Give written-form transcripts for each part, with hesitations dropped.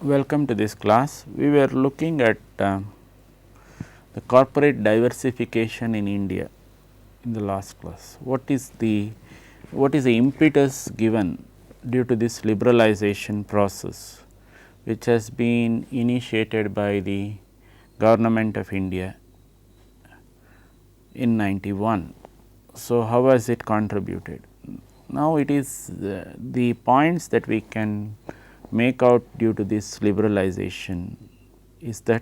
Welcome to this class. We were looking at the corporate diversification in India in the last class. What is the impetus given due to this liberalization process which has been initiated by the government of India in 91. So, how has it contributed? Now, it is the points that we can make out due to this liberalization is that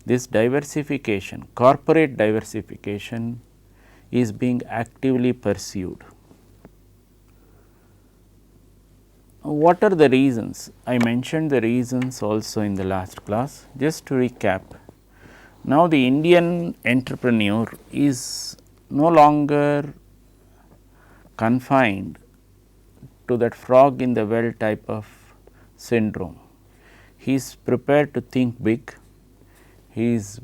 this diversification, corporate diversification is being actively pursued. What are the reasons? I mentioned the reasons also in the last class. Just to recap, now the Indian entrepreneur is no longer confined to that frog in the well type of syndrome. He is prepared to think big, he is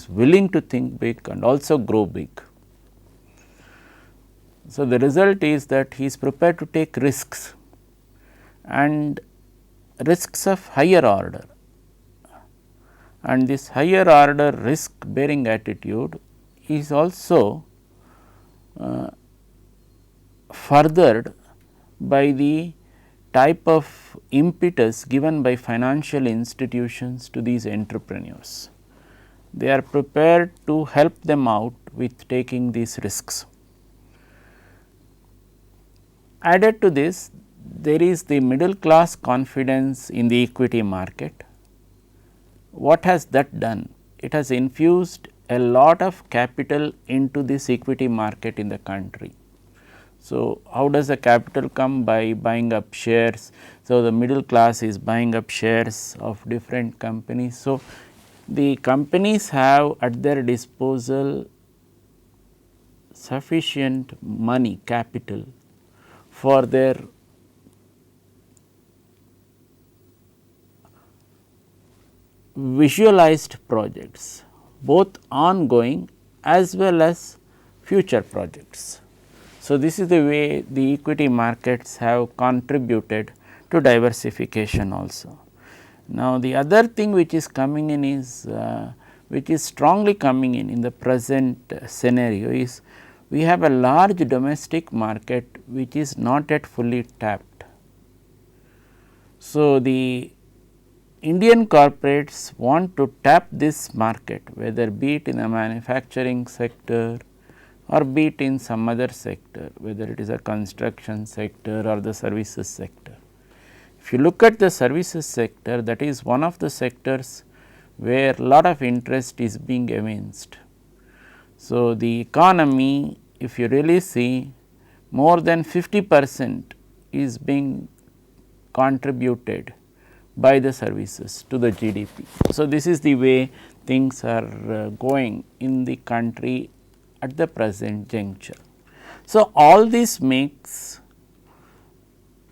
willing to think big and also grow big. So, the result is that he is prepared to take risks and risks of higher order, and this higher order risk bearing attitude is also furthered by the type of impetus given by financial institutions to these entrepreneurs. They are prepared to help them out with taking these risks. Added to this, there is the middle class confidence in the equity market. What has that done? It has infused a lot of capital into this equity market in the country. So, how does the capital come? By buying up shares. So, the middle class is buying up shares of different companies. So, the companies have at their disposal sufficient money, capital for their visualized projects, both ongoing as well as future projects. So, this is the way the equity markets have contributed to diversification also. Now, the other thing which is coming in is which is strongly coming in the present scenario is we have a large domestic market which is not yet fully tapped. So, the Indian corporates want to tap this market, whether be it in the manufacturing sector or be it in some other sector, whether it is a construction sector or the services sector. If you look at the services sector, that is one of the sectors where lot of interest is being evinced. So, the economy, if you really see, more than 50% is being contributed by the services to the GDP. So, this is the way things are going in the country at the present juncture. So, all this makes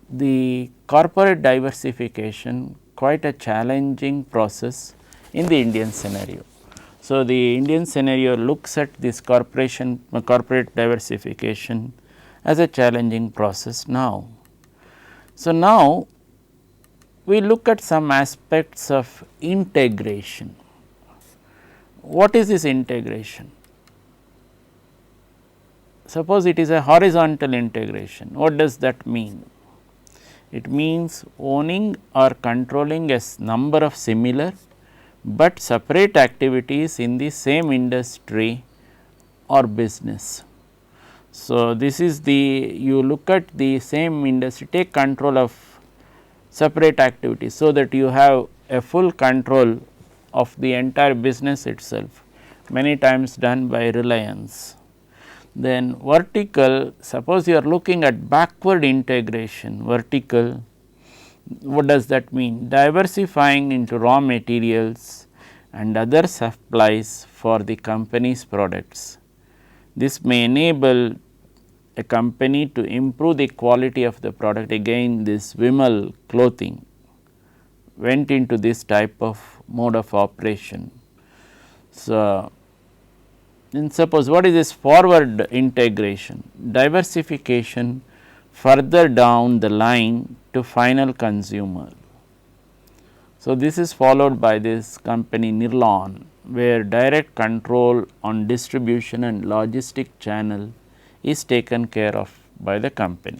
the corporate diversification quite a challenging process in the Indian scenario. So, the Indian scenario looks at this corporate diversification as a challenging process now. So, now we look at some aspects of integration. What is this integration? Suppose it is a horizontal integration. What does that mean? It means owning or controlling a number of similar but separate activities in the same industry or business. So, this is the you look at the same industry, take control of separate activities, so that you have a full control of the entire business itself, many times done by Reliance. Then vertical, suppose you are looking at backward integration, vertical, what does that mean? Diversifying into raw materials and other supplies for the company's products. This may enable a company to improve the quality of the product. Again, this Vimal clothing went into this type of mode of operation. So, then suppose what is this forward integration? Diversification further down the line to final consumer. So, this is followed by this company Nirlon, where direct control on distribution and logistic channel is taken care of by the company.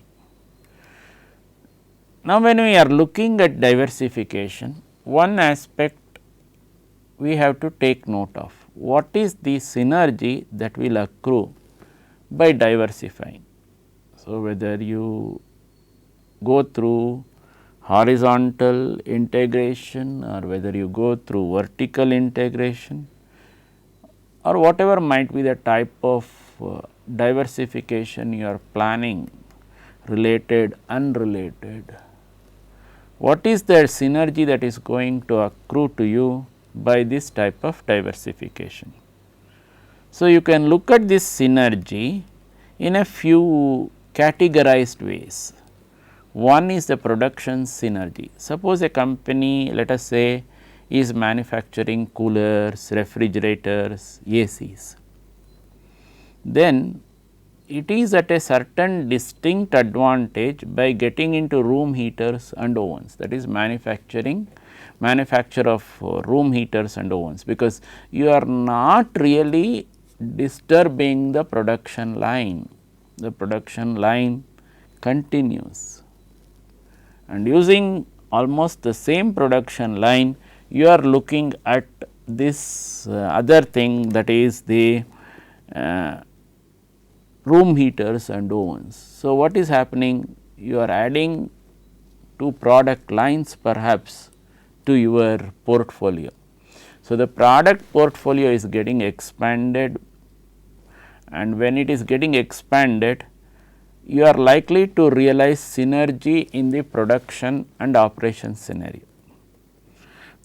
Now, when we are looking at diversification, one aspect we have to take note of, what is the synergy that will accrue by diversifying. So, whether you go through horizontal integration or whether you go through vertical integration or whatever might be the type of diversification you are planning, related, unrelated, what is the synergy that is going to accrue to you by this type of diversification. So, you can look at this synergy in a few categorized ways. One is the production synergy. Suppose a company, let us say, is manufacturing coolers, refrigerators, ACs. Then it is at a certain distinct advantage by getting into room heaters and ovens, that is manufacture of room heaters and ovens, because you are not really disturbing the production line. The production line continues, and using almost the same production line, you are looking at this other thing, that is the room heaters and ovens. So, what is happening? You are adding 2 product lines perhaps to your portfolio. So, the product portfolio is getting expanded, and when it is getting expanded, you are likely to realize synergy in the production and operation scenario.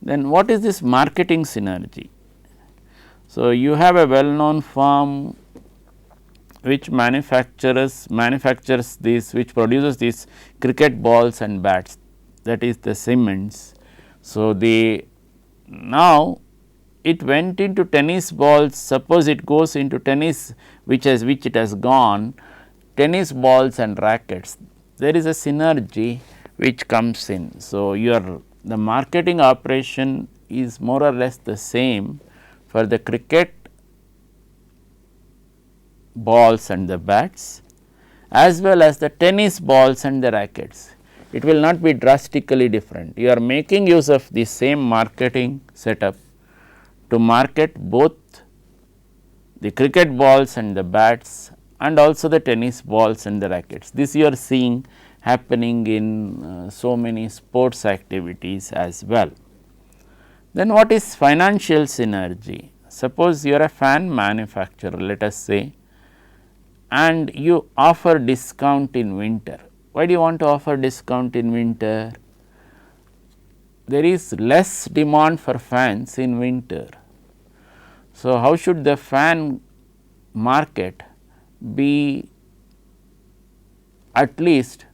Then what is this marketing synergy? So, you have a well known firm which manufactures this, which produces these cricket balls and bats, that is the Siemens. So, now it went into tennis balls. Suppose it goes into tennis, which it has gone, tennis balls and rackets, there is a synergy which comes in. So, the marketing operation is more or less the same for the cricket balls and the bats, as well as the tennis balls and the rackets. It will not be drastically different. You are making use of the same marketing setup to market both the cricket balls and the bats and also the tennis balls and the rackets. This you are seeing happening in so many sports activities as well. Then what is financial synergy? Suppose you are a fan manufacturer, let us say, and you offer discount in winter. Why do you want to offer discount in winter? There is less demand for fans in winter. So, how should the fan market be at least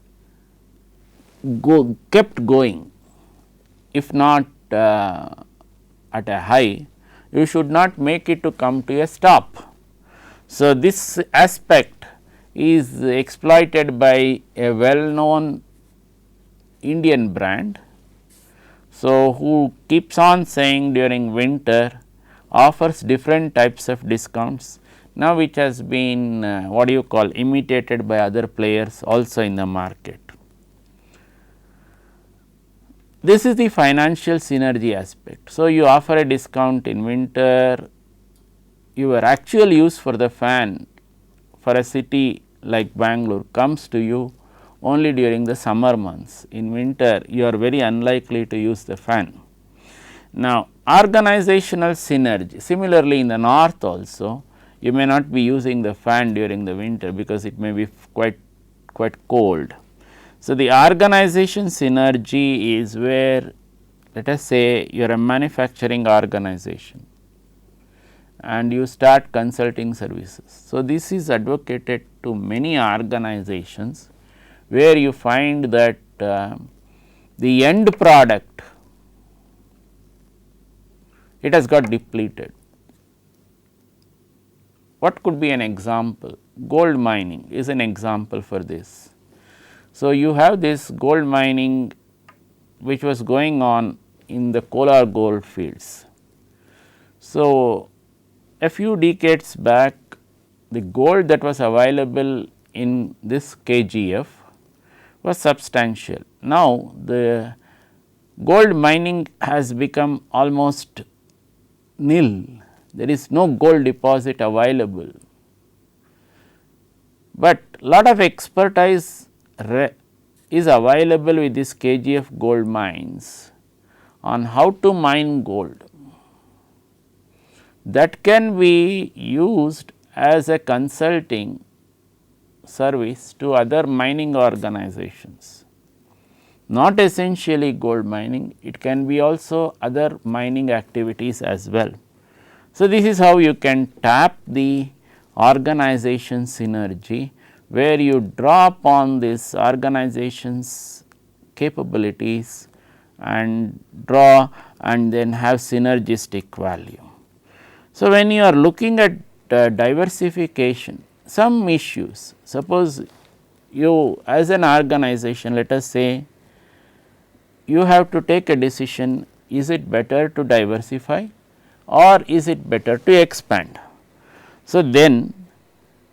kept going, if not at a high, you should not make it to come to a stop. So, this aspect is exploited by a well known Indian brand. So, who keeps on saying during winter offers different types of discounts, now which has been imitated by other players also in the market. This is the financial synergy aspect. So, you offer a discount in winter, your actual use for the fan for a city like Bangalore comes to you only during the summer months. In winter, you are very unlikely to use the fan. Now, organizational synergy, similarly in the north also, you may not be using the fan during the winter because it may be quite cold. So, the organization synergy is where, let us say, you are a manufacturing organization and you start consulting services. So, this is advocated to many organizations where you find that the end product, it has got depleted. What could be an example? Gold mining is an example for this. So, you have this gold mining which was going on in the Kolar gold fields. So, a few decades back, the gold that was available in this KGF was substantial. Now, the gold mining has become almost nil, there is no gold deposit available, but lot of expertise is available with this KGF gold mines on how to mine gold. That can be used as a consulting service to other mining organizations, not essentially gold mining, it can be also other mining activities as well. So, this is how you can tap the organization synergy, where you draw upon this organization's capabilities and draw and then have synergistic value. So, when you are looking at diversification, some issues, suppose you as an organization, let us say you have to take a decision, is it better to diversify or is it better to expand? So, then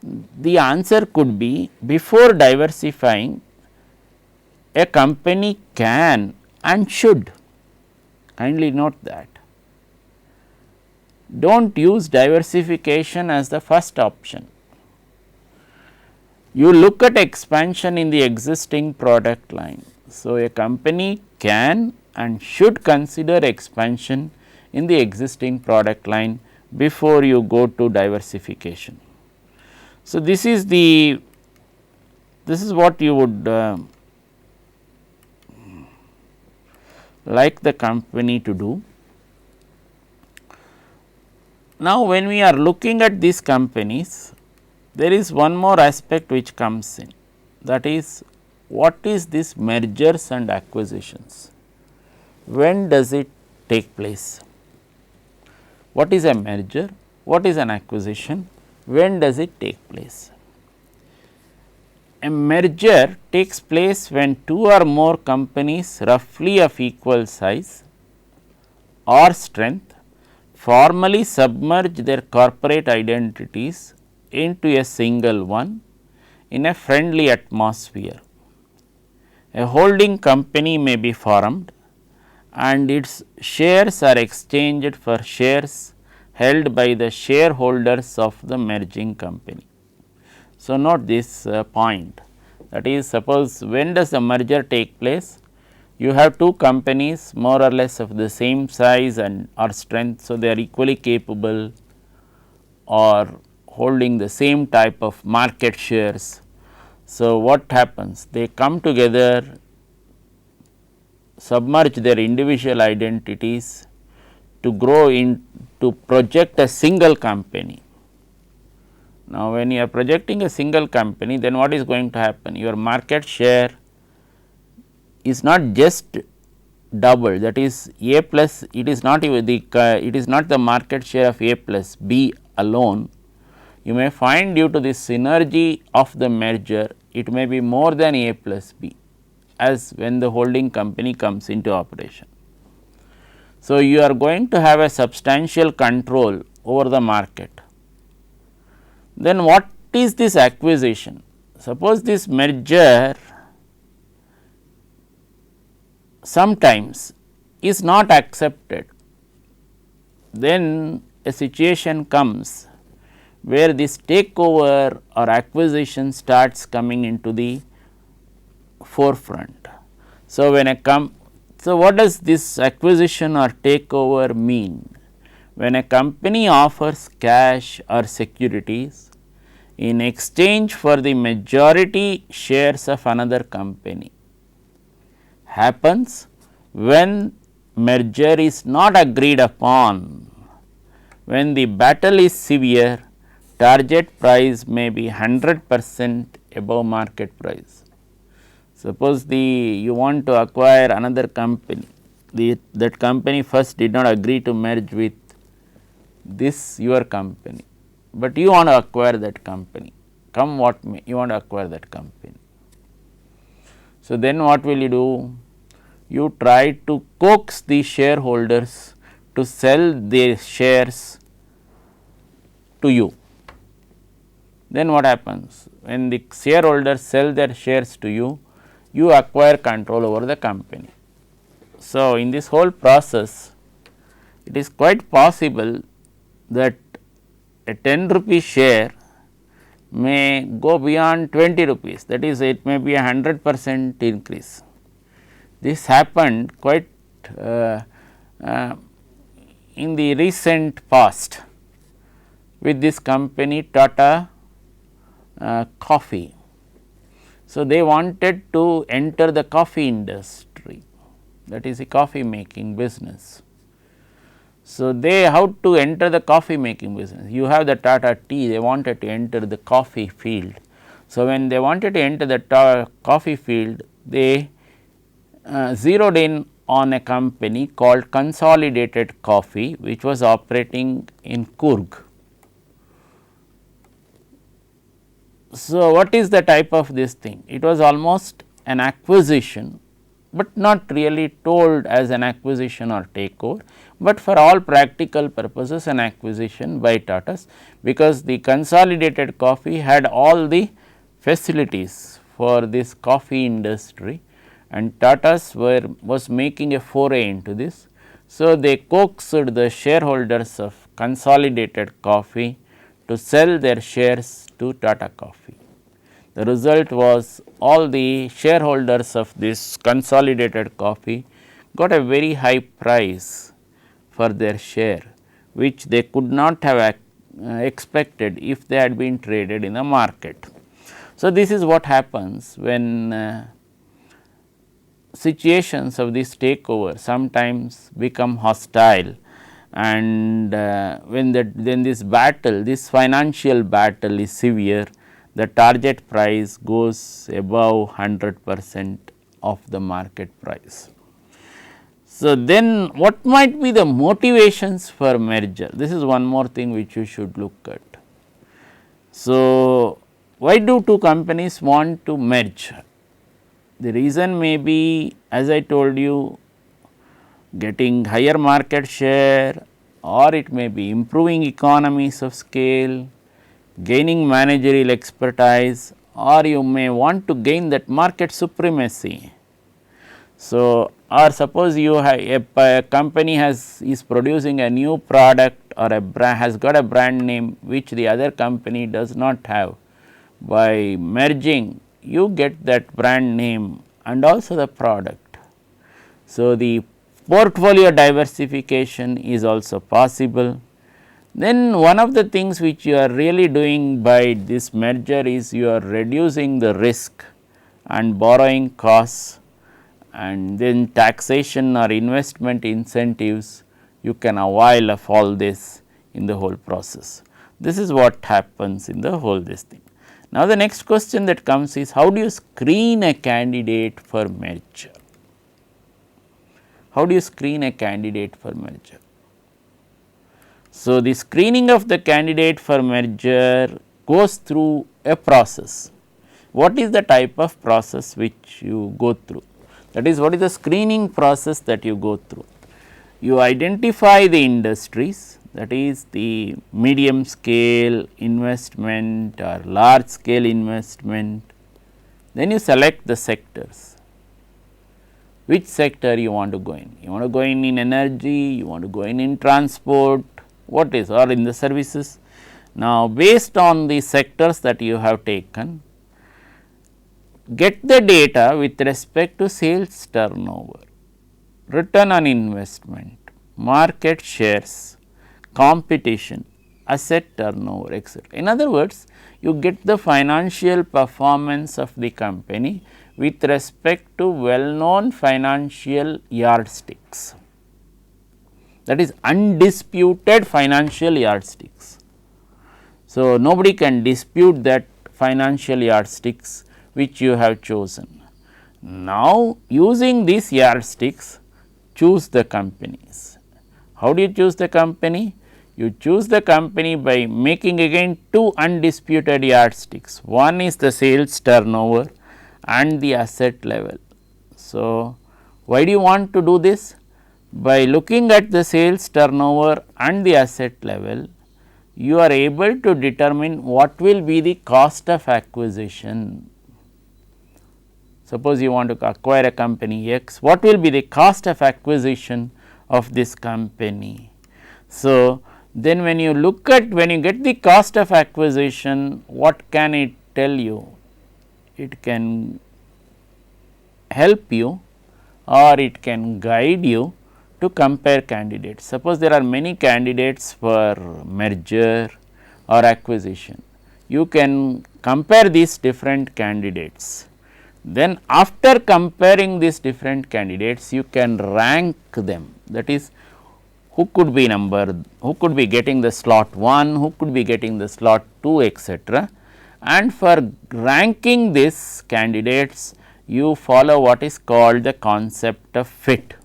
the answer could be, before diversifying, a company can and should, kindly note that, do not use diversification as the first option. You look at expansion in the existing product line. So, a company can and should consider expansion in the existing product line before you go to diversification. So, this is what you would like the company to do. Now, when we are looking at these companies, there is one more aspect which comes in, that is, what is this mergers and acquisitions? When does it take place? What is a merger? What is an acquisition? When does it take place? A merger takes place when two or more companies roughly of equal size or strength formally submerge their corporate identities into a single one in a friendly atmosphere. A holding company may be formed and its shares are exchanged for shares held by the shareholders of the merging company. So, note this point, that is, suppose when does the merger take place? You have two companies more or less of the same size and or strength. So, they are equally capable or holding the same type of market shares. So, what happens? They come together, submerge their individual identities to grow in, to project a single company. Now, when you are projecting a single company, then what is going to happen? Your market share is not just double, that is A plus, it is not even the market share of A plus B alone. You may find, due to the synergy of the merger, it may be more than A plus B, as when the holding company comes into operation. So, you are going to have a substantial control over the market. Then what is this acquisition? Suppose this merger sometimes is not accepted, then a situation comes where this takeover or acquisition starts coming into the forefront. So, what does this acquisition or takeover mean? When a company offers cash or securities in exchange for the majority shares of another company, happens when merger is not agreed upon. When the battle is severe, target price may be 100% above market price. Suppose you want to acquire another company, that company first did not agree to merge with this your company, but you want to acquire that company, come what may, you want to acquire that company. So, then what will you do? you try to coax the shareholders to sell their shares to you. Then what happens? When the shareholders sell their shares to you, you acquire control over the company. So, in this whole process, it is quite possible that a 10 rupee share may go beyond 20 rupees, that is, it may be a 100% increase. This happened quite in the recent past with this company Tata Coffee. So, they wanted to enter the coffee industry, that is the coffee making business. So, they how to enter the coffee making business? You have the Tata Tea, they wanted to enter the coffee field. So, when they wanted to enter the coffee field, they zeroed in on a company called Consolidated Coffee, which was operating in Coorg. So, what is the type of this thing? It was almost an acquisition, but not really told as an acquisition or takeover, but for all practical purposes an acquisition by Tatas, because the Consolidated Coffee had all the facilities for this coffee industry and Tatas was making a foray into this. So, they coaxed the shareholders of Consolidated Coffee to sell their shares to Tata Coffee. The result was all the shareholders of this Consolidated Coffee got a very high price for their share, which they could not have expected if they had been traded in the market. So, this is what happens when situations of this takeover sometimes become hostile, and when this battle, this financial battle is severe, the target price goes above 100% of the market price. So, then what might be the motivations for merger? This is one more thing which you should look at. So, why do two companies want to merge? The reason may be, as I told you, getting higher market share, or it may be improving economies of scale, gaining managerial expertise, or you may want to gain that market supremacy. So, or suppose you have a company is producing a new product or a brand, has got a brand name which the other company does not have. By merging, you get that brand name and also the product. So, the portfolio diversification is also possible. Then one of the things which you are really doing by this merger is you are reducing the risk and borrowing costs, and then taxation or investment incentives, you can avail of all this in the whole process. This is what happens in the whole this thing. Now, the next question that comes is, how do you screen a candidate for merger? How do you screen a candidate for merger? So, the screening of the candidate for merger goes through a process. What is the type of process which you go through? That is, what is the screening process that you go through? You identify the industries, that is the medium scale investment or large scale investment, then you select the sectors. Which sector you want to go in? You want to go in energy, you want to go in transport, what is, or in the services. Now, based on the sectors that you have taken, get the data with respect to sales turnover, return on investment, market shares, competition, asset turnover, etc. In other words, you get the financial performance of the company with respect to well known financial yardsticks, that is undisputed financial yardsticks. So, nobody can dispute that financial yardsticks which you have chosen. Now, using these yardsticks, choose the companies. How do you choose the company? You choose the company by making again two undisputed yardsticks. One is the sales turnover and the asset level. So, Why do you want to do this? By looking at the sales turnover and the asset level, you are able to determine what will be the cost of acquisition. Suppose you want to acquire a company X, what will be the cost of acquisition of this company? So, then when you look at, when you get the cost of acquisition, what can it tell you? It can help you or it can guide you to compare candidates. Suppose there are many candidates for merger or acquisition, you can compare these different candidates. Then after comparing these different candidates, you can rank them, that is, who could be who could be getting the slot 1, who could be getting the slot 2, etc. And for ranking these candidates, you follow what is called the concept of fit.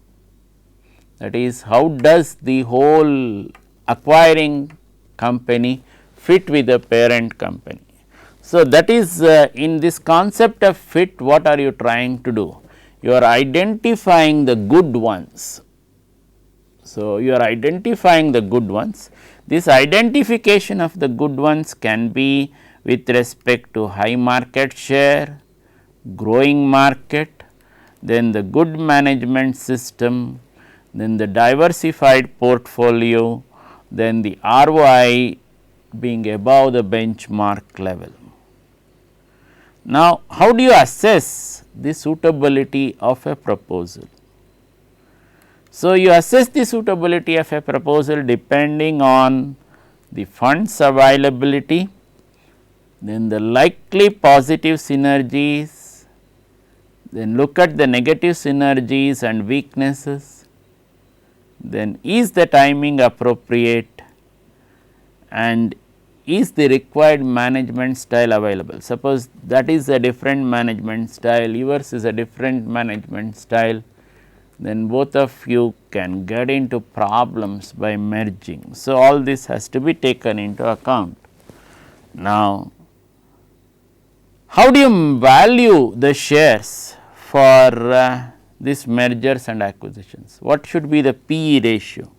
That is, how does the whole acquiring company fit with the parent company. So, that is in this concept of fit, what are you trying to do? You are identifying the good ones. So, you are identifying the good ones. This identification of the good ones can be with respect to high market share, growing market, then the good management system, then the diversified portfolio, then the ROI being above the benchmark level. Now, how do you assess the suitability of a proposal? So, you assess the suitability of a proposal depending on the funds availability, then the likely positive synergies, then look at the negative synergies and weaknesses, then is the timing appropriate and is the required management style available. Suppose that is a different management style, yours is a different management style, then both of you can get into problems by merging. So, all this has to be taken into account. Now, how do you value the shares for these mergers and acquisitions? What should be the P/E ratio?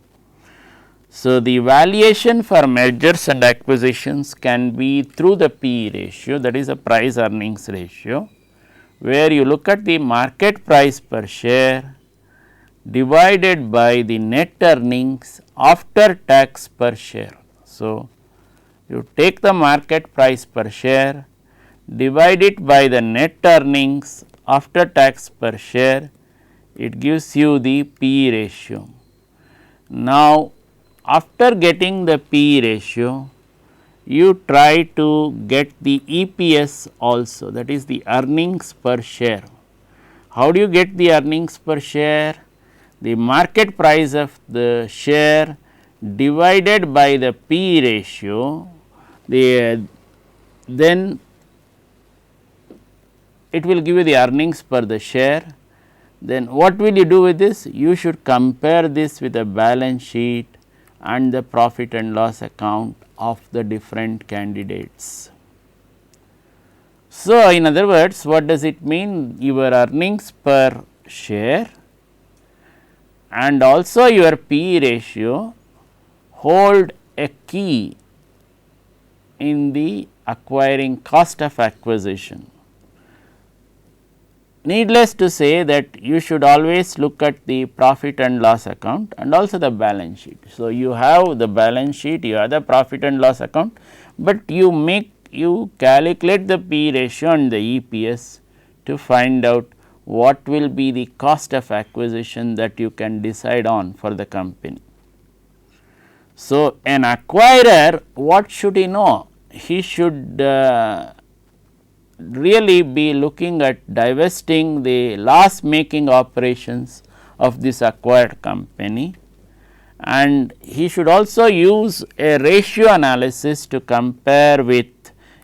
So, the valuation for mergers and acquisitions can be through the P/E ratio, that is a price earnings ratio, where you look at the market price per share divided by the net earnings after tax per share. So, you take the market price per share, divide it by the net earnings after tax per share, it gives you the P/E ratio. Now, after getting the P/E ratio, you try to get the EPS also, that is the earnings per share. How do you get the earnings per share? The market price of the share divided by the P/E ratio, then it will give you the earnings per the share. Then what will you do with this? You should compare this with the balance sheet and the profit and loss account of the different candidates. So, in other words, what does it mean? Your earnings per share and also your P/E ratio hold a key in the acquiring cost of acquisition. Needless to say that you should always look at the profit and loss account and also the balance sheet. So, you have the balance sheet, you have the profit and loss account, but you calculate the P/E ratio and the EPS to find out what will be the cost of acquisition that you can decide on for the company. So, an acquirer, what should he know? He should really be looking at divesting the loss making operations of this acquired company, and he should also use a ratio analysis to compare with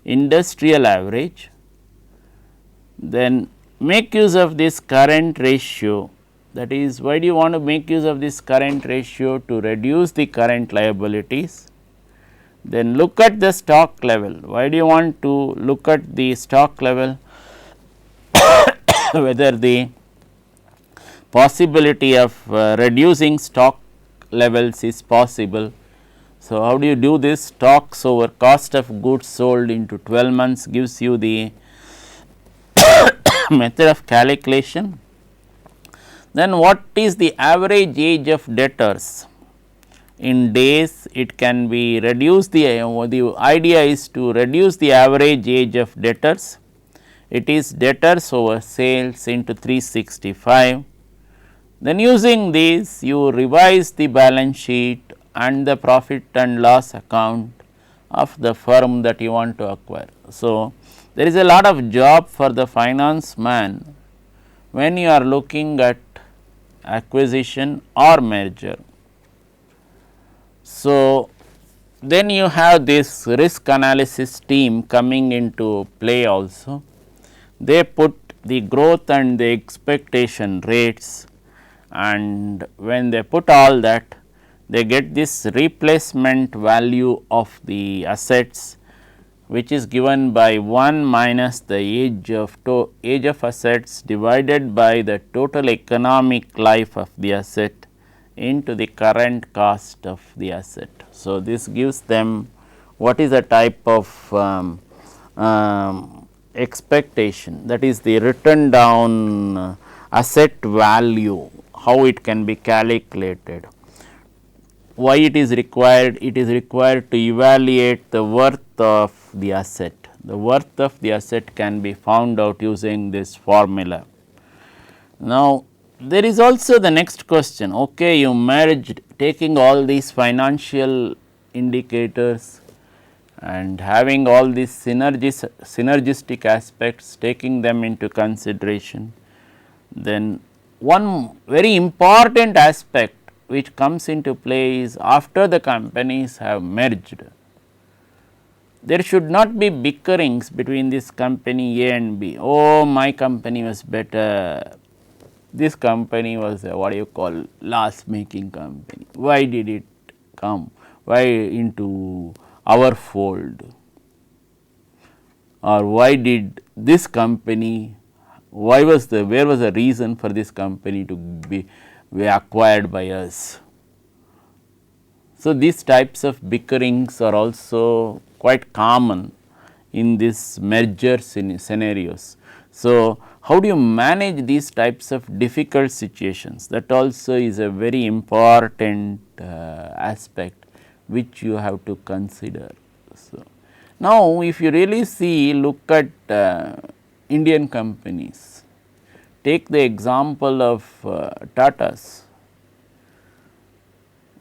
industrial average, then make use of this current ratio. That is, why do you want to make use of this current ratio? To reduce the current liabilities. Then look at the stock level. Why do you want to look at the stock level? Whether the possibility of reducing stock levels is possible. So, how do you do this? Stocks over cost of goods sold into 12 months gives you the method of calculation. Then what is the average age of debtors? In days, it can be reduced, the idea is to reduce the average age of debtors. It is debtors over sales into 365. Then using this, you revise the balance sheet and the profit and loss account of the firm that you want to acquire. So, there is a lot of job for the finance man when you are looking at acquisition or merger. So, then you have this risk analysis team coming into play also. They put the growth and the expectation rates, and when they put all that, they get this replacement value of the assets, which is given by 1 minus the age of assets divided by the total economic life of the asset into the current cost of the asset. So, this gives them what is the type of expectation, that is the written down asset value, how it can be calculated. Why it is required? It is required to evaluate the worth of the asset. The worth of the asset can be found out using this formula. Now, there is also the next question. Okay, you merged, taking all these financial indicators and having all these synergistic aspects, taking them into consideration. Then one very important aspect which comes into play is after the companies have merged, there should not be bickerings between this company A and B. Oh, my company was better, this company was a what do you call loss making company, why did it come, why into our fold, or why did this company, where was the reason for this company to be acquired by us. So, these types of bickerings are also quite common in this merger scenarios. So, how do you manage these types of difficult situations? That also is a very important aspect which you have to consider. So, now if you really see, look at Indian companies, take the example of Tatas.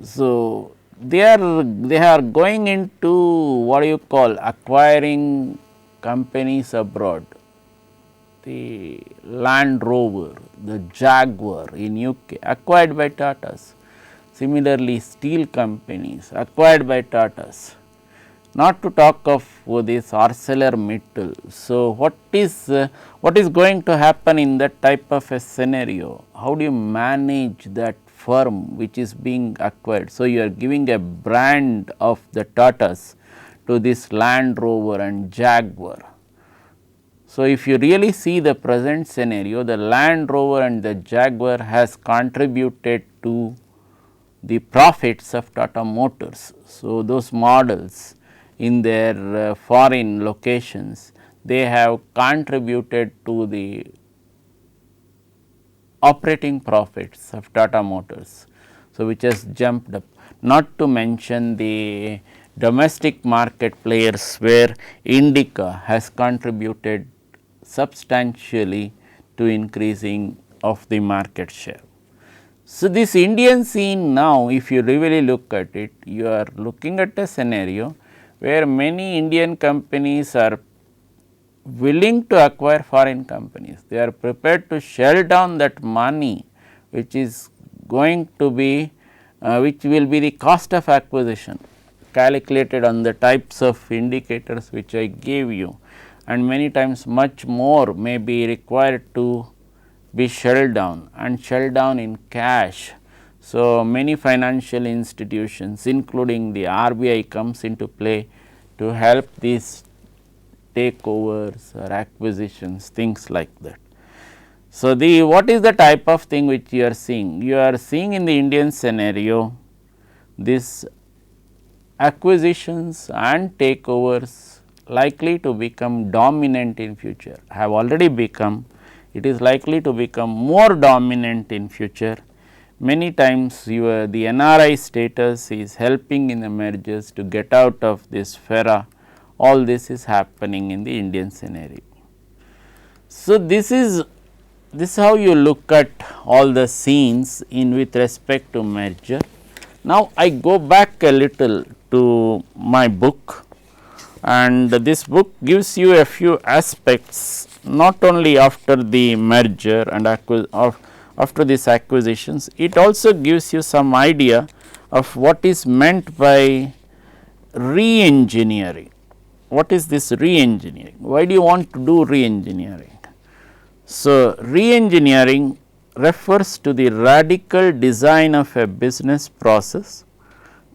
So, they are going into what do you call acquiring companies abroad. The Land Rover, the Jaguar in UK acquired by Tatas. Similarly, steel companies acquired by Tatas. Not to talk of this ArcelorMittal. So, what is going to happen in that type of a scenario? How do you manage that firm which is being acquired? So, you are giving a brand of the Tatas to this Land Rover and Jaguar. So, if you really see the present scenario, the Land Rover and the Jaguar has contributed to the profits of Tata Motors. So, those models in their foreign locations, they have contributed to the operating profits of Tata Motors. So, which has jumped up, not to mention the domestic market players where Indica has contributed substantially to increasing of the market share. So, this Indian scene now, if you really look at it, you are looking at a scenario where many Indian companies are willing to acquire foreign companies. They are prepared to shell down that money which is going to be, which will be the cost of acquisition calculated on the types of indicators which I gave you, and many times much more may be required to be shelled down and shelled down in cash. So, many financial institutions including the RBI comes into play to help these takeovers or acquisitions, things like that. So, what is the type of thing which you are seeing? You are seeing in the Indian scenario this acquisitions and takeovers likely to become dominant in future, have already become, it is likely to become more dominant in future. Many times the NRI status is helping in the mergers to get out of this FERA, all this is happening in the Indian scenario. So, this is how you look at all the scenes in with respect to merger. Now, I go back a little to my book, and this book gives you a few aspects not only after the merger and after these acquisitions, it also gives you some idea of what is meant by re-engineering. What is this re-engineering? Why do you want to do re-engineering? So, re-engineering refers to the radical design of a business process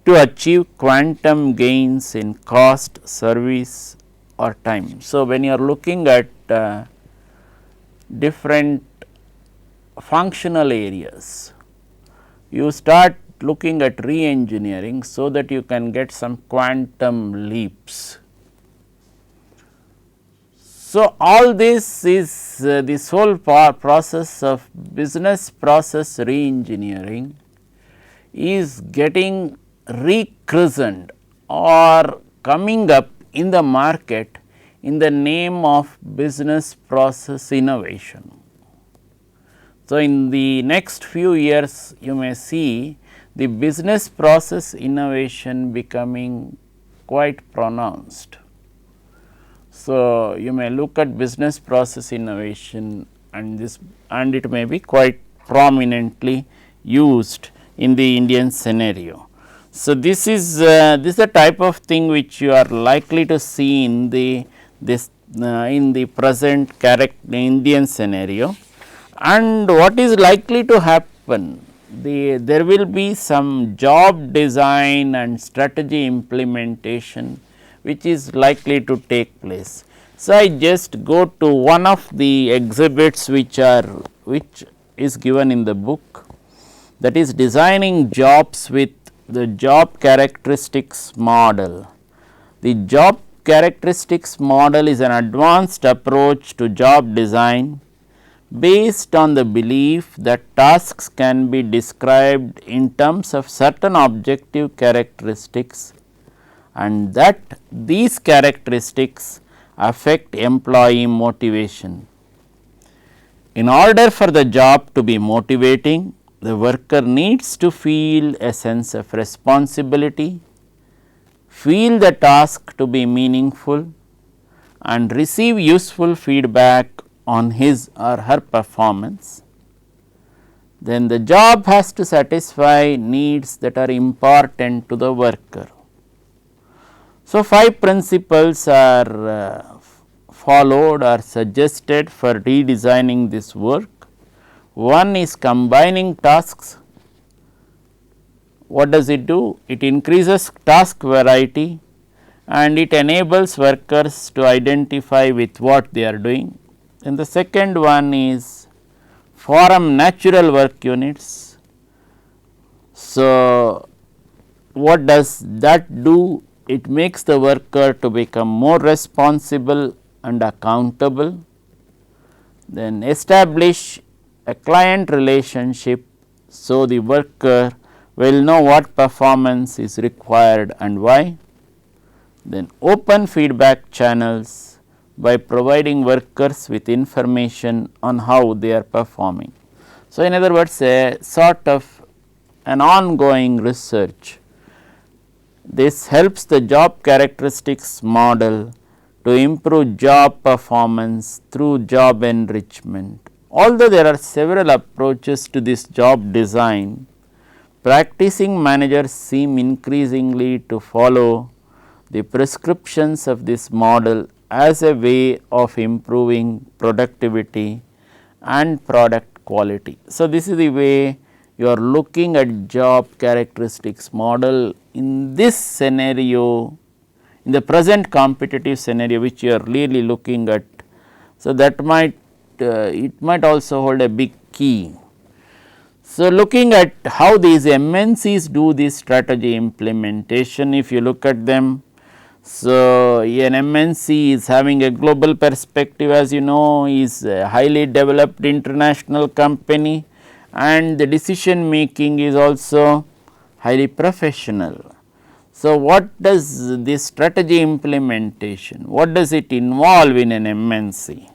to achieve quantum gains in cost, service or time. So, when you are looking at different functional areas, you start looking at re-engineering so that you can get some quantum leaps. So, all this is this whole process of business process re-engineering is getting rechristened or coming up in the market in the name of business process innovation. So, in the next few years you may see the business process innovation becoming quite pronounced. So, you may look at business process innovation and it may be quite prominently used in the Indian scenario. So, this is a type of thing which you are likely to see in the present Indian scenario. And what is likely to happen? There will be some job design and strategy implementation which is likely to take place. So, I just go to one of the exhibits which is given in the book, that is designing jobs with the job characteristics model. The job characteristics model is an advanced approach to job design based on the belief that tasks can be described in terms of certain objective characteristics and that these characteristics affect employee motivation. In order for the job to be motivating, the worker needs to feel a sense of responsibility, feel the task to be meaningful and receive useful feedback on his or her performance. Then the job has to satisfy needs that are important to the worker. So, 5 principles are followed or suggested for redesigning this work. One is combining tasks. What does it do? It increases task variety and it enables workers to identify with what they are doing. And the second one is form natural work units. So, what does that do? It makes the worker to become more responsible and accountable. Then establish a client relationship, so the worker will know what performance is required and why. Then open feedback channels by providing workers with information on how they are performing. So, in other words, a sort of an ongoing research. This helps the job characteristics model to improve job performance through job enrichment. Although there are several approaches to this job design, practicing managers seem increasingly to follow the prescriptions of this model as a way of improving productivity and product quality. So, this is the way you are looking at job characteristics model in this scenario, in the present competitive scenario which you are really looking at. So, that might it might also hold a big key. So, looking at how these MNCs do this strategy implementation, if you look at them, so an MNC is having a global perspective, as you know, is a highly developed international company, and the decision making is also highly professional. So, what does this strategy implementation, what does it involve in an MNC?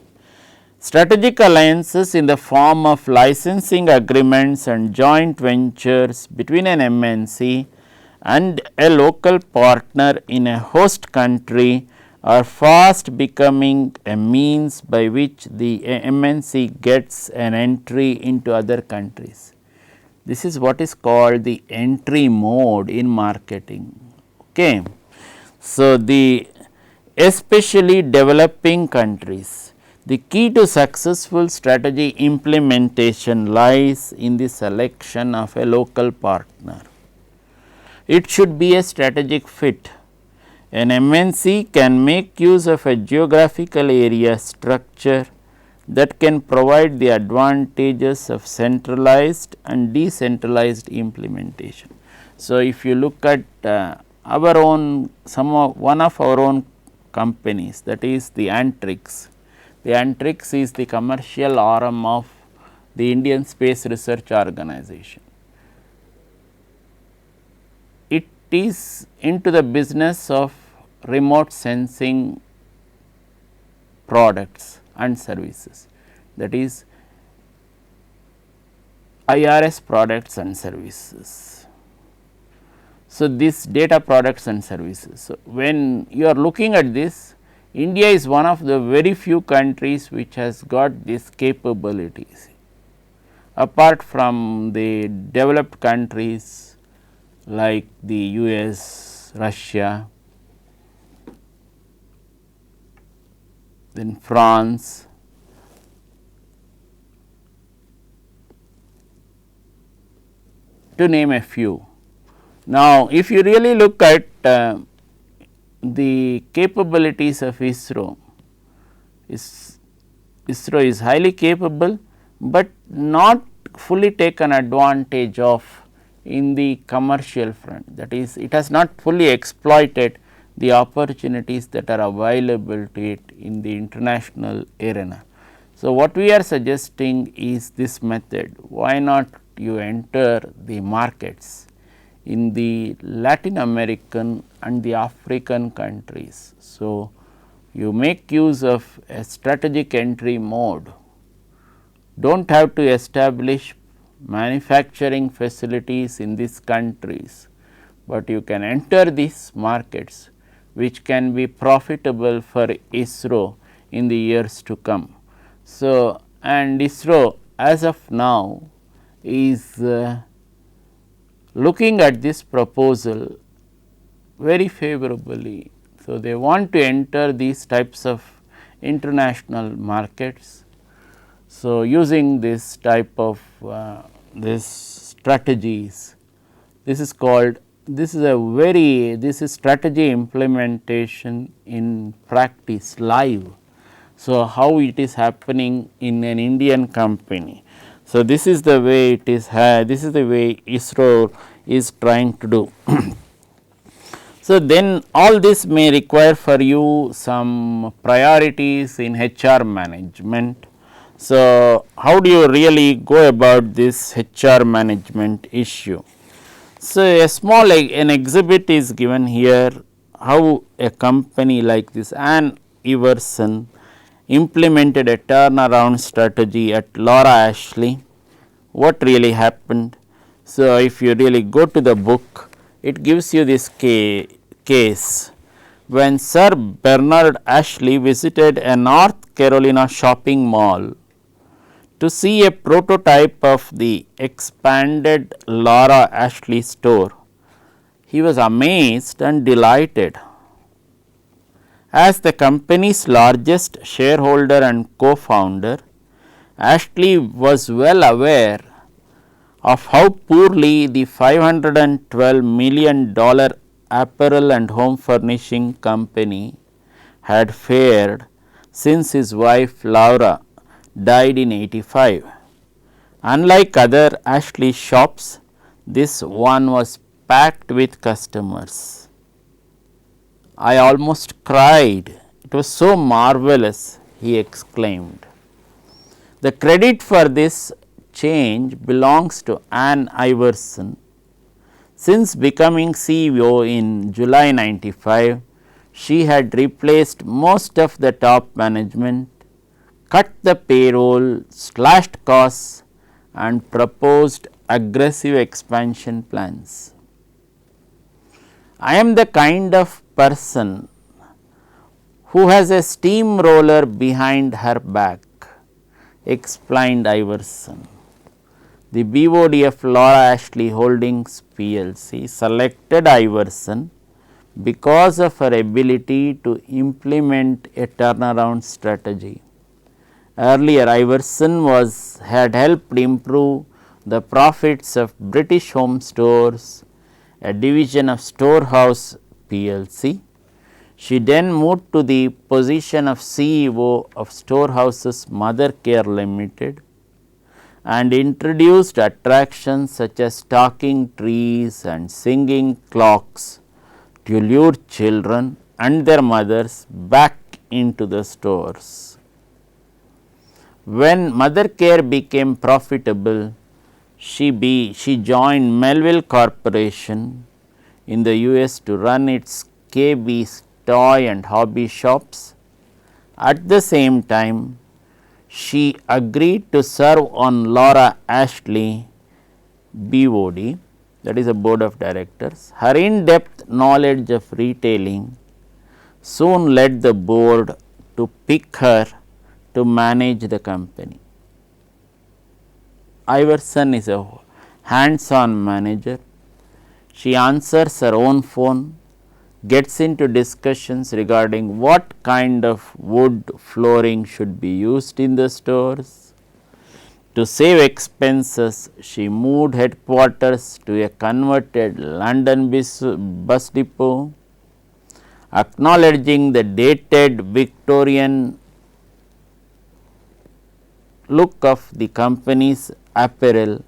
Strategic alliances in the form of licensing agreements and joint ventures between an MNC and a local partner in a host country are fast becoming a means by which the MNC gets an entry into other countries. This is what is called the entry mode in marketing. Okay. So, the especially developing countries, the key to successful strategy implementation lies in the selection of a local partner. It should be a strategic fit. An MNC can make use of a geographical area structure that can provide the advantages of centralized and decentralized implementation. So, if you look at our own one of our own companies, that is the Antrix. The Antrix is the commercial arm of the Indian Space Research Organization. It is into the business of remote sensing products and services, that is IRS products and services. So, this data products and services. So, when you are looking at this, India is one of the very few countries which has got these capabilities, apart from the developed countries like the US, Russia, then France, to name a few. Now, if you really look at the capabilities of ISRO is highly capable, but not fully taken advantage of in the commercial front, that is, it has not fully exploited the opportunities that are available to it in the international arena. So, what we are suggesting is this method. Why not you enter the markets in the Latin American and the African countries. So, you make use of a strategic entry mode, do not have to establish manufacturing facilities in these countries, but you can enter these markets which can be profitable for ISRO in the years to come. So, and ISRO as of now is looking at this proposal very favorably. So, they want to enter these types of international markets. So, using this type of this strategies, this is called, this is strategy implementation in practice live. So, how it is happening in an Indian company. So, this is the way it is this is the way ISRO is trying to do. So, then all this may require for you some priorities in HR management. So, how do you really go about this HR management issue? So, a small an exhibit is given here, how a company like this Ann Iverson implemented a turnaround strategy at Laura Ashley. What really happened? So, if you really go to the book, it gives you this case when Sir Bernard Ashley visited a North Carolina shopping mall to see a prototype of the expanded Laura Ashley store. He was amazed and delighted. As the company's largest shareholder and co-founder, Ashley was well aware of how poorly the $512 million apparel and home furnishing company had fared since his wife Laura died in 85. Unlike other Ashley shops, this one was packed with customers. I almost cried. It was so marvelous, he exclaimed. The credit for this change belongs to Ann Iverson. Since becoming CEO in July 95, she had replaced most of the top management, cut the payroll, slashed costs and proposed aggressive expansion plans. I am the kind of person who has a steamroller behind her back, explained Iverson. The BOD of Laura Ashley Holdings PLC selected Iverson because of her ability to implement a turnaround strategy. Earlier, Iverson had helped improve the profits of British Home Stores, a division of Storehouse PLC. She then moved to the position of CEO of Storehouse's Mothercare Limited and introduced attractions such as talking trees and singing clocks to lure children and their mothers back into the stores. When Mothercare became profitable, she joined Melville Corporation in the US to run its KB's toy and hobby shops. At the same time, she agreed to serve on Laura Ashley BOD, that is a board of directors. Her in-depth knowledge of retailing soon led the board to pick her to manage the company. Iverson is a hands-on manager. She answers her own phone, gets into discussions regarding what kind of wood flooring should be used in the stores. To save expenses, she moved headquarters to a converted London bus depot. Acknowledging the dated Victorian look of the company's apparel,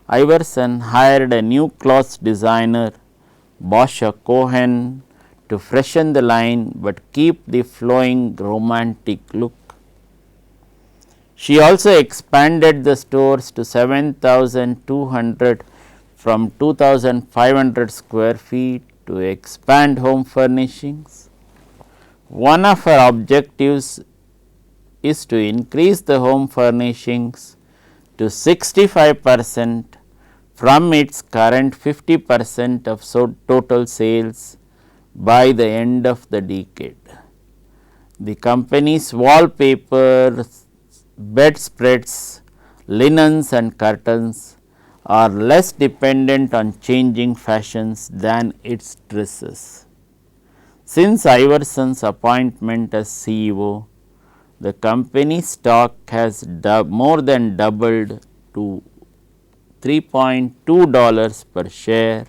Iverson hired a new clothes designer, Boscha Cohen, to freshen the line but keep the flowing romantic look. She also expanded the stores to 7,200 from 2,500 square feet to expand home furnishings. One of her objectives is to increase the home furnishings to 65% from its current 50% of total sales by the end of the decade. The company's wallpapers, bedspreads, linens and curtains are less dependent on changing fashions than its dresses. Since Iverson's appointment as CEO, the company's stock has more than doubled to $3.2 per share.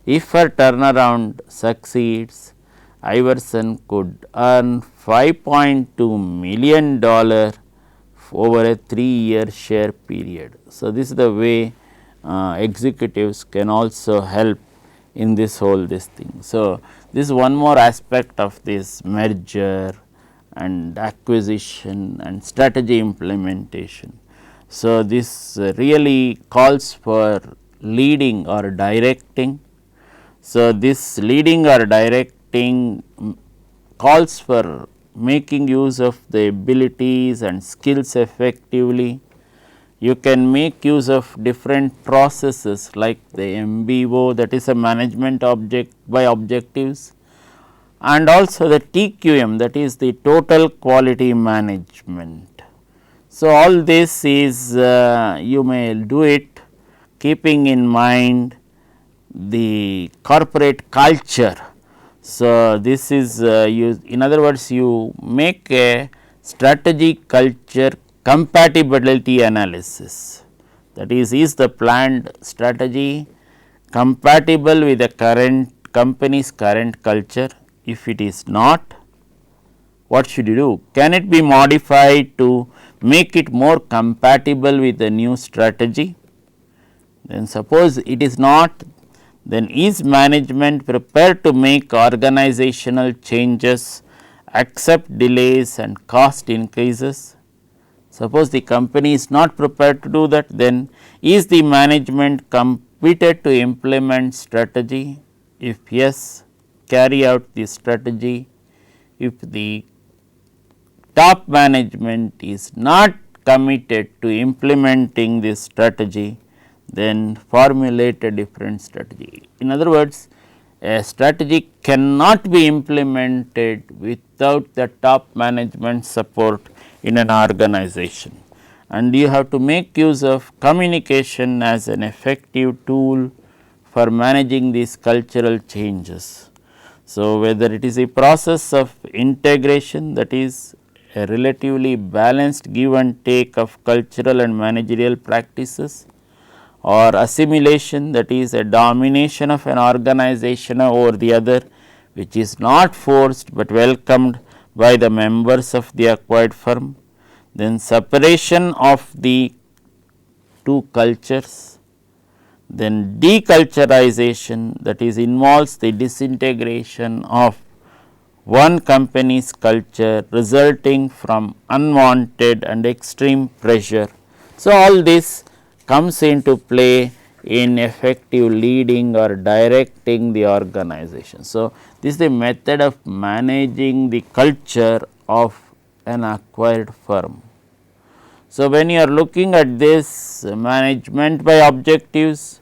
If her turnaround succeeds, Iverson could earn $5.2 million over a 3-year share period. So, this is the way executives can also help in this whole thing. So, this is one more aspect of this merger and acquisition and strategy implementation. So, this really calls for leading or directing. So, this leading or directing calls for making use of the abilities and skills effectively. You can make use of different processes like the MBO, that is a management by objectives, and also the TQM, that is the total quality management. So, all this is you may do it keeping in mind the corporate culture. So, this is in other words you make a strategy culture compatibility analysis, that is the planned strategy compatible with the current company's current culture. If it is not, what should you do? Can it be modified to make it more compatible with the new strategy? Then suppose it is not, then is management prepared to make organizational changes, accept delays and cost increases? Suppose the company is not prepared to do that, then is the management committed to implement strategy? If yes, carry out the strategy. If the top management is not committed to implementing this strategy, then formulate a different strategy. In other words, a strategy cannot be implemented without the top management support in an organization, and you have to make use of communication as an effective tool for managing these cultural changes. So, whether it is a process of integration, that is a relatively balanced give and take of cultural and managerial practices, or assimilation, that is a domination of an organization over the other, which is not forced but welcomed by the members of the acquired firm. Then separation of the two cultures. Then deculturization, that is involves the disintegration of one company's culture resulting from unwanted and extreme pressure. So, all this comes into play in effective leading or directing the organization. So, this is the method of managing the culture of an acquired firm. So, when you are looking at this management by objectives,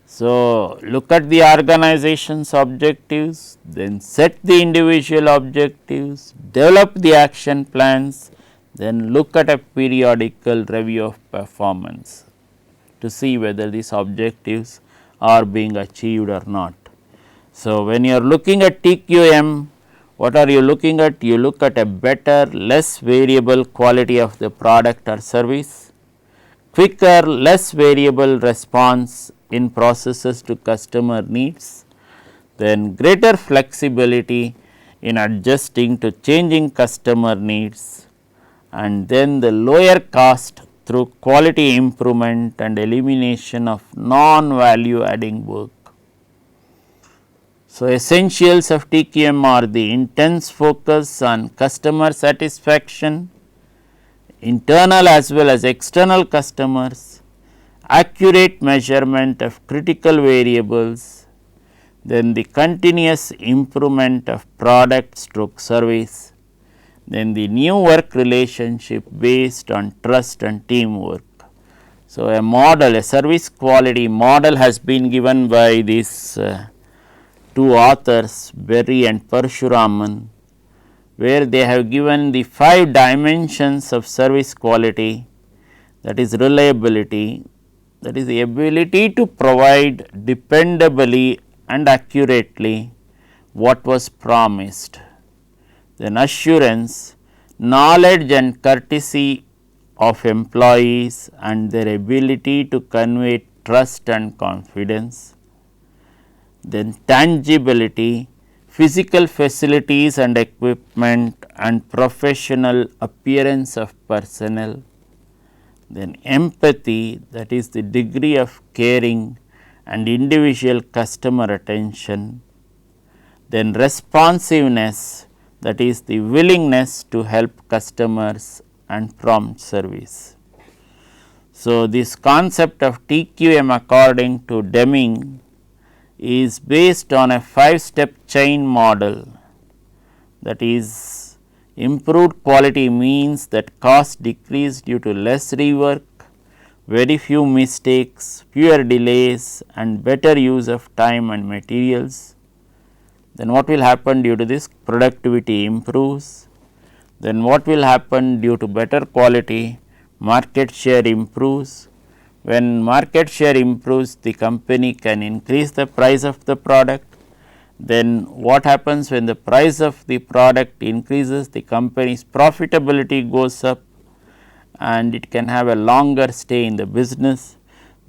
so look at the organization's objectives, then set the individual objectives, develop the action plans, then look at a periodical review of performance to see whether these objectives are being achieved or not. So, when you are looking at TQM, what are you looking at? You look at a better, less variable quality of the product or service, quicker, less variable response in processes to customer needs, then greater flexibility in adjusting to changing customer needs, and then the lower cost through quality improvement and elimination of non-value adding work. So, essentials of TQM are the intense focus on customer satisfaction, internal as well as external customers, accurate measurement of critical variables, then the continuous improvement of product stroke service, then the new work relationship based on trust and teamwork. So, a model, a service quality model has been given by these two authors, Berry and Parshuraman, where they have given the 5 dimensions of service quality, that is reliability, that is the ability to provide dependably and accurately what was promised. Then assurance, knowledge and courtesy of employees and their ability to convey trust and confidence. Then tangibility, physical facilities and equipment and professional appearance of personnel. Then empathy, that is the degree of caring and individual customer attention. Then responsiveness, that is the willingness to help customers and prompt service. So, this concept of TQM according to Deming is based on a 5-step chain model, that is improved quality means that cost decrease due to less rework, very few mistakes, fewer delays and better use of time and materials. Then what will happen due to this? Productivity improves. Then what will happen due to better quality? Market share improves. When market share improves, the company can increase the price of the product. Then what happens when the price of the product increases? The company's profitability goes up and it can have a longer stay in the business.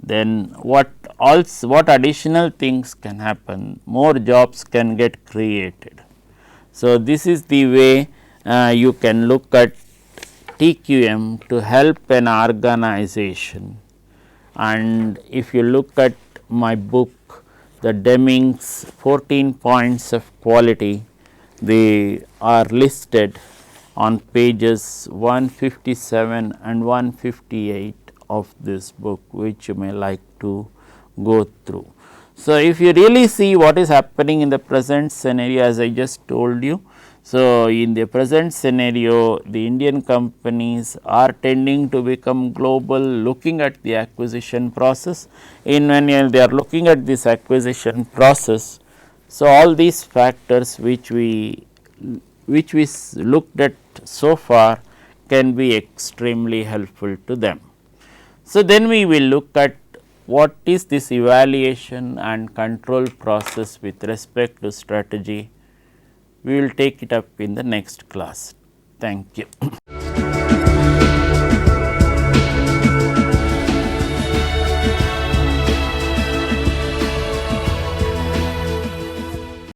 Then what additional things can happen? More jobs can get created. So, this is the way you can look at TQM to help an organization. And if you look at my book, the Deming's 14 points of quality, they are listed on pages 157 and 158 of this book, which you may like to go through. So, if you really see what is happening in the present scenario, as I just told you. So, in the present scenario, the Indian companies are tending to become global, looking at the acquisition process. In when they are looking at this acquisition process, so all these factors which we looked at so far can be extremely helpful to them. So, then we will look at what is this evaluation and control process with respect to strategy. We will take it up in the next class. Thank you.